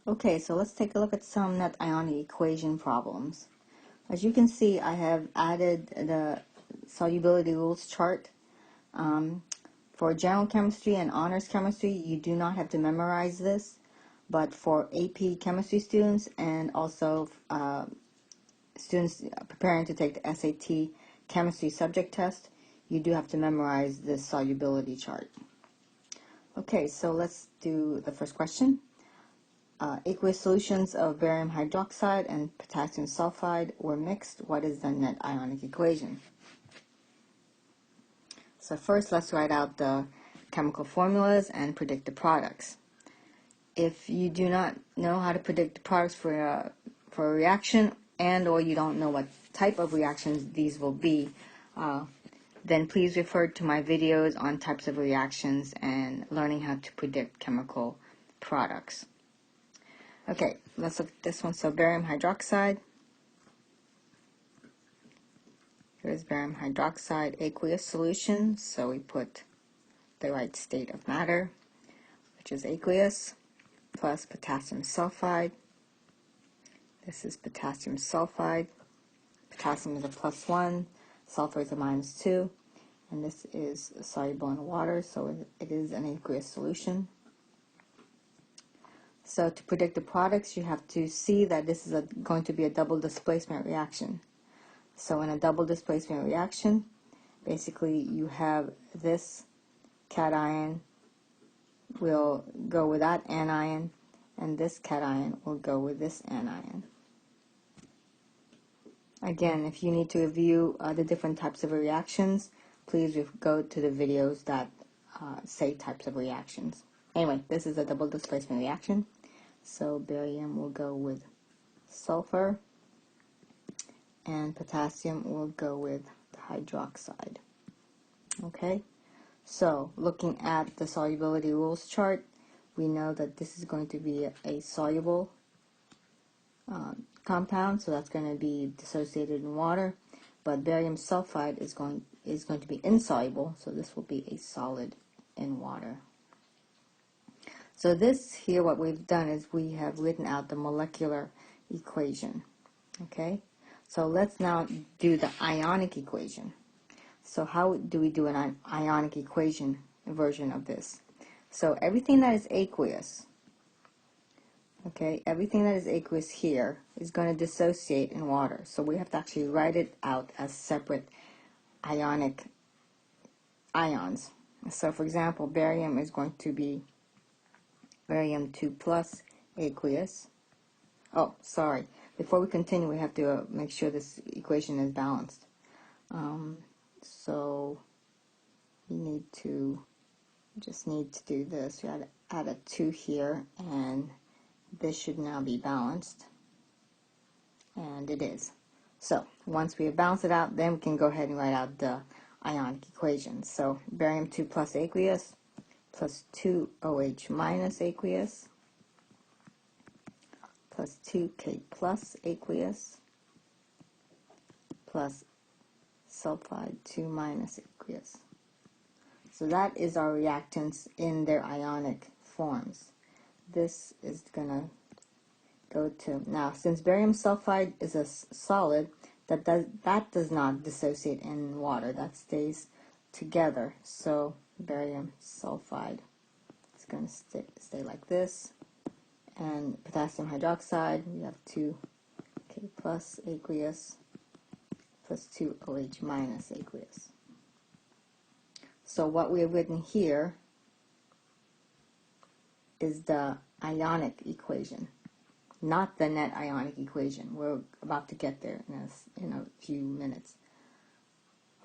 Okay, so let's take a look at some net ionic equation problems. As you can see, I have added the solubility rules chart. For general chemistry and honors chemistry, you do not have to memorize this, but for AP chemistry students and also students preparing to take the SAT chemistry subject test, you do have to memorize this solubility chart. Okay, so let's do the first question. Aqueous solutions of barium hydroxide and potassium sulfide were mixed. What is the net ionic equation? So first, let's write out the chemical formulas and predict the products. If you do not know how to predict the products for a reaction, and or you don't know what type of reactions these will be, then please refer to my videos on types of reactions and learning how to predict chemical products. Okay, let's look at this one. So barium hydroxide. Here's barium hydroxide aqueous solution. So we put the right state of matter, which is aqueous, plus potassium sulfide. This is potassium sulfide. Potassium is a +1, sulfur is a -2, and this is soluble in water, so it is an aqueous solution. So to predict the products, you have to see that this is going to be a double displacement reaction. So in a double displacement reaction, basically you have this cation will go with that anion, and this cation will go with this anion. Again, if you need to review the different types of reactions, please go to the videos that say types of reactions. Anyway, this is a double displacement reaction. So barium will go with sulfur, and potassium will go with the hydroxide. Okay, so looking at the solubility rules chart, we know that this is going to be a soluble compound, so that's going to be dissociated in water, but barium sulfide is going to be insoluble, so this will be a solid in water. So this here, what we've done is we have written out the molecular equation. Okay, so let's now do the ionic equation. So how do we do an ionic equation version of this? So everything that is aqueous, okay, everything that is aqueous here is going to dissociate in water. So we have to actually write it out as separate ionic ions. So for example, barium is going to be barium 2 plus aqueous. Oh, sorry. Before we continue, we have to make sure this equation is balanced. So we just need to do this. We add a 2 here, and this should now be balanced. And it is. So once we have balanced it out, then we can go ahead and write out the ionic equation. So barium 2 plus aqueous plus 2OH minus aqueous plus 2K plus aqueous plus sulfide 2 minus aqueous. So that is our reactants in their ionic forms. This is going to go to, now since barium sulfide is a solid, that does not dissociate in water, that stays together. So barium sulfide is going to stay like this. And potassium hydroxide, we have 2K plus aqueous plus 2OH minus aqueous. So what we have written here is the ionic equation, not the net ionic equation. We're about to get there in a few minutes,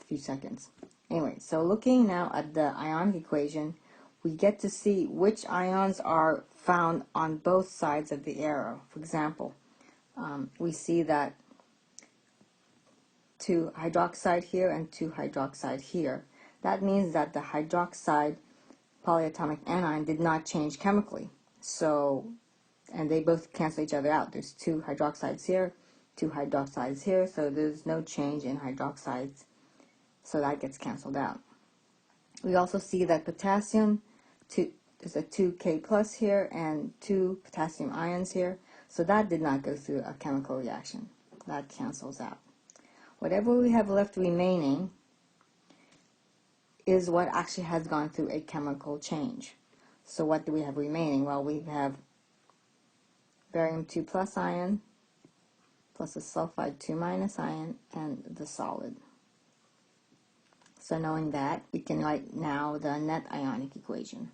a few seconds. Anyway, so looking now at the ionic equation, we get to see which ions are found on both sides of the arrow. For example, we see that 2 hydroxide here and 2 hydroxide here. That means that the hydroxide polyatomic anion did not change chemically. So, and they both cancel each other out. There's 2 hydroxides here, 2 hydroxides here, so there's no change in hydroxides. So that gets canceled out. We also see that potassium there's a 2K plus here and 2 potassium ions here. So that did not go through a chemical reaction. That cancels out. Whatever we have left remaining is what actually has gone through a chemical change. So what do we have remaining? Well, we have barium 2 plus ion plus a sulfide 2 minus ion and the solid. So knowing that, we can write now the net ionic equation.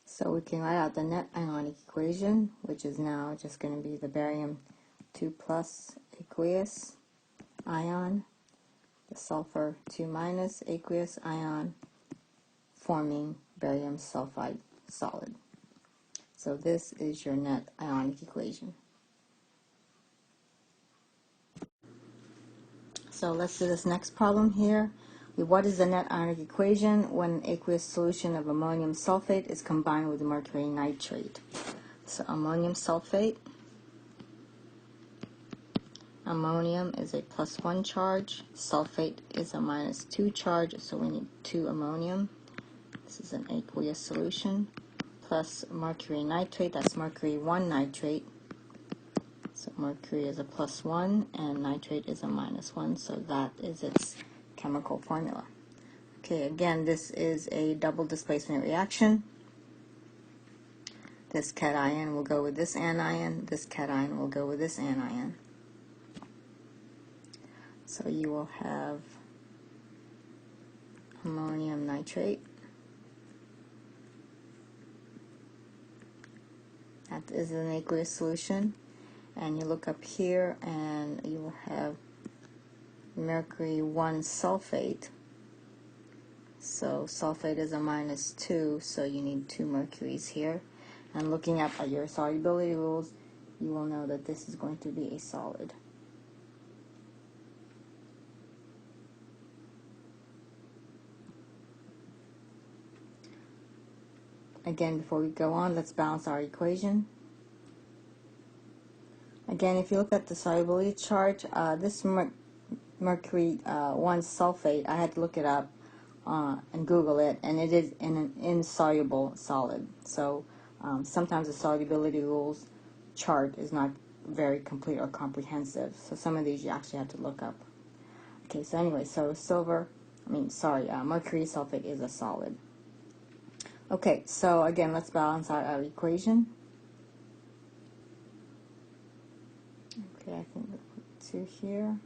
So we can write out the net ionic equation, which is now just going to be the barium 2 plus aqueous ion, the sulfur 2 minus aqueous ion, forming barium sulfide solid. So this is your net ionic equation. So let's do this next problem here. What is the net ionic equation when an aqueous solution of ammonium sulfate is combined with mercury nitrate? So ammonium sulfate, ammonium is a +1 charge, sulfate is a -2 charge, so we need 2 ammonium. This is an aqueous solution, plus mercury nitrate, that's mercury 1 nitrate. So mercury is a +1 and nitrate is a -1, so that is its chemical formula. Okay, again, this is a double displacement reaction. This cation will go with this anion, this cation will go with this anion. So you will have ammonium nitrate. That is an aqueous solution. And you look up here and you will have mercury 1 sulfate. So sulfate is a -2, so you need 2 mercuries here. And looking up at your solubility rules, you will know that this is going to be a solid. Again, before we go on, let's balance our equation. Again, if you look at the solubility chart, this mercury 1 sulfate, I had to look it up and Google it, and it is in an insoluble solid. So sometimes the solubility rules chart is not very complete or comprehensive. So some of these you actually have to look up. Okay, so anyway, so mercury sulfate is a solid. Okay, so again, let's balance out our equation. Okay, I think we'll put 2 here,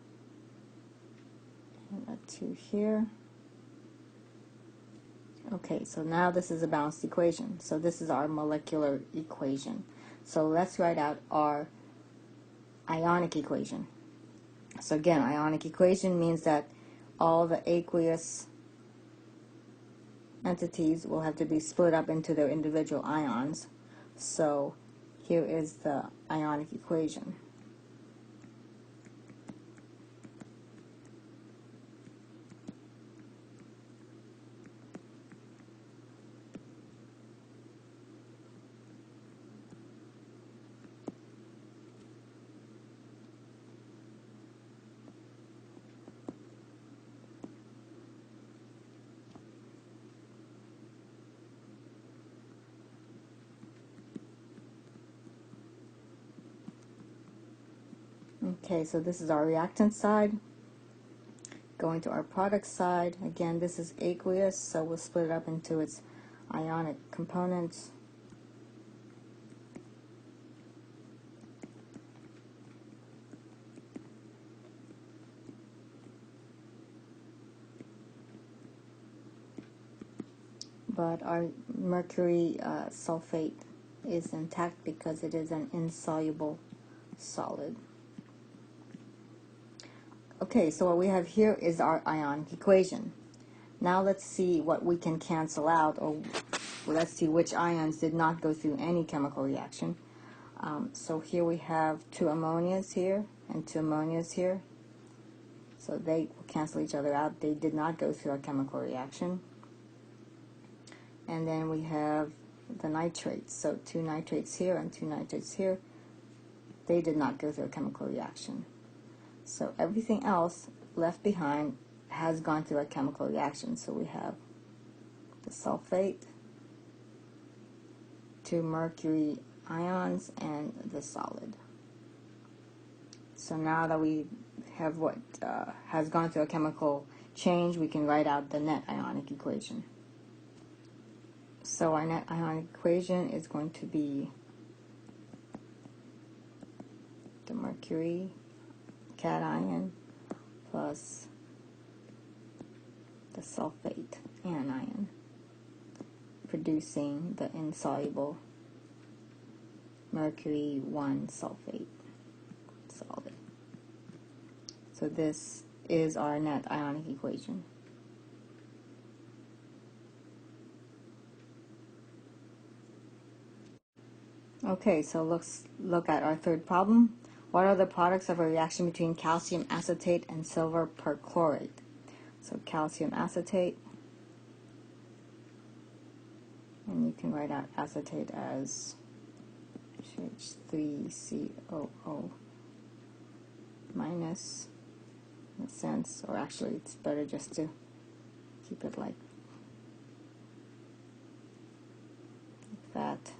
and a 2 here. Okay, so now this is a balanced equation. So this is our molecular equation. So let's write out our ionic equation. So again, ionic equation means that all the aqueous entities will have to be split up into their individual ions. So here is the ionic equation. Okay, so this is our reactant side. Going to our product side, again, this is aqueous, so we'll split it up into its ionic components. But our mercury sulfate is intact because it is an insoluble solid. Okay, so what we have here is our ionic equation. Now let's see what we can cancel out, or let's see which ions did not go through any chemical reaction. So here we have 2 ammonias here and 2 ammonias here. So they will cancel each other out. They did not go through a chemical reaction. And then we have the nitrates. So 2 nitrates here and 2 nitrates here. They did not go through a chemical reaction. So everything else left behind has gone through a chemical reaction. So we have the sulfate, 2 mercury ions, and the solid. So now that we have what has gone through a chemical change, we can write out the net ionic equation. So our net ionic equation is going to be the mercury cation plus the sulfate anion, producing the insoluble mercury 1 sulfate solid. So this is our net ionic equation. Okay, so let's look at our third problem. What are the products of a reaction between calcium acetate and silver perchlorate? So calcium acetate, and you can write out acetate as H3COO minus, in a sense, or actually it's better just to keep it like that.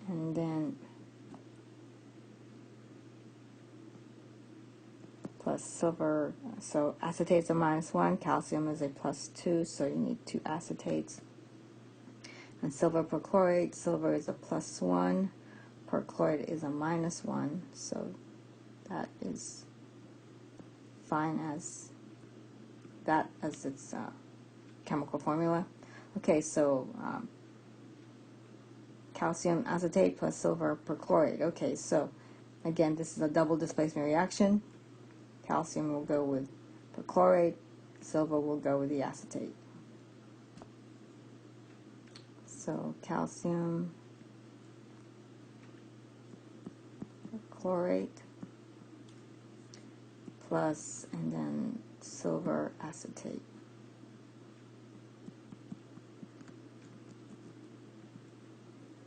And then plus silver, so acetate is a -1, calcium is a +2, so you need 2 acetates. And silver perchlorate, silver is a +1, perchlorate is a -1, so that is fine as that as its chemical formula. Okay, so calcium acetate plus silver perchlorate. Okay, so again, this is a double displacement reaction. Calcium will go with perchlorate, silver will go with the acetate. So calcium perchlorate plus, and then silver acetate.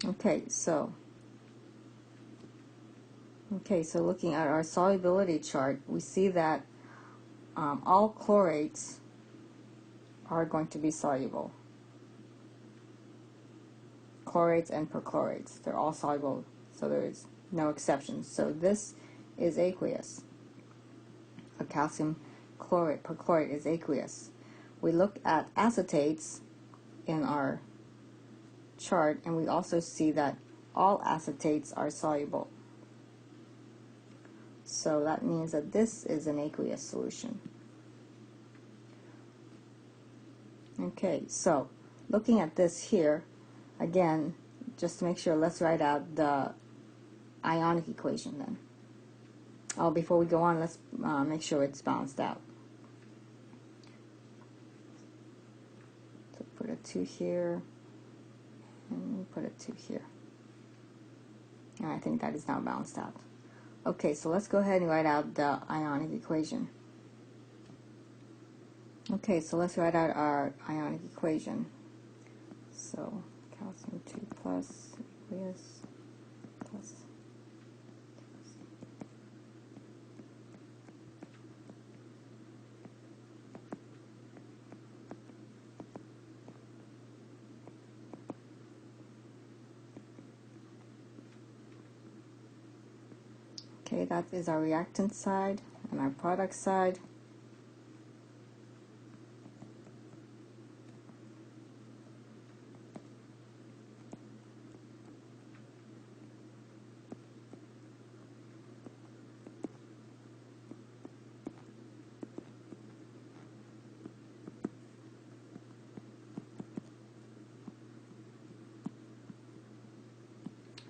Okay, so looking at our solubility chart, we see that all chlorates are going to be soluble. Chlorates and perchlorates, they're all soluble, so there is no exceptions. So this is aqueous. A calcium chlorate, perchlorate is aqueous. We look at acetates in our chart, and we also see that all acetates are soluble. So that means that this is an aqueous solution. Okay, so looking at this here, again, just to make sure, let's write out the ionic equation then. Oh, before we go on, let's make sure it's balanced out. So put a 2 here, and put a 2 here. And I think that is now balanced out. Okay, so let's go ahead and write out the ionic equation. Okay, so let's write out our ionic equation. So calcium 2 plus aqueous plus. Okay, that is our reactant side and our product side.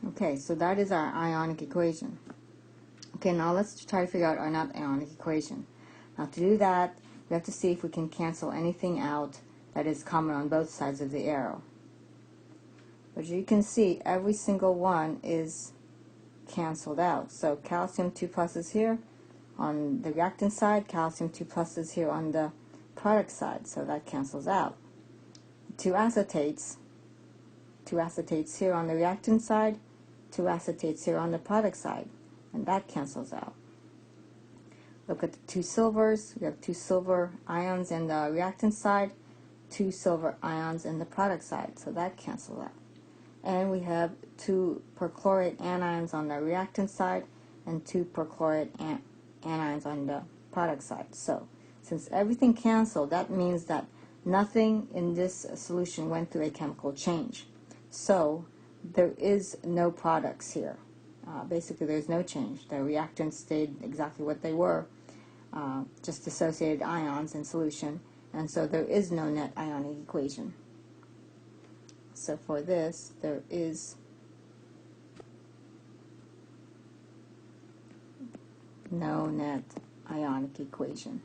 Okay, so that is our ionic equation. Okay, now let's try to figure out our not ionic equation. Now to do that, we have to see if we can cancel anything out that is common on both sides of the arrow. But you can see every single one is canceled out. So calcium 2 plus is here on the reactant side, calcium 2 plus is here on the product side, so that cancels out. 2 acetates here on the reactant side, 2 acetates here on the product side, and that cancels out. Look at the two silvers. We have two silver ions in the reactant side, two silver ions in the product side, so that cancels out. And we have two perchlorate anions on the reactant side and two perchlorate anions on the product side. So since everything canceled, that means that nothing in this solution went through a chemical change. So there is no products here. Basically, there's no change. The reactants stayed exactly what they were, just dissociated ions in solution, and so there is no net ionic equation. So for this, there is no net ionic equation.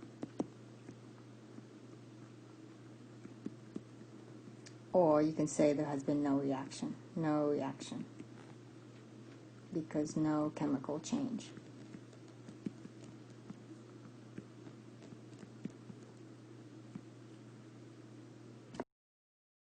Or you can say there has been no reaction, because no chemical change.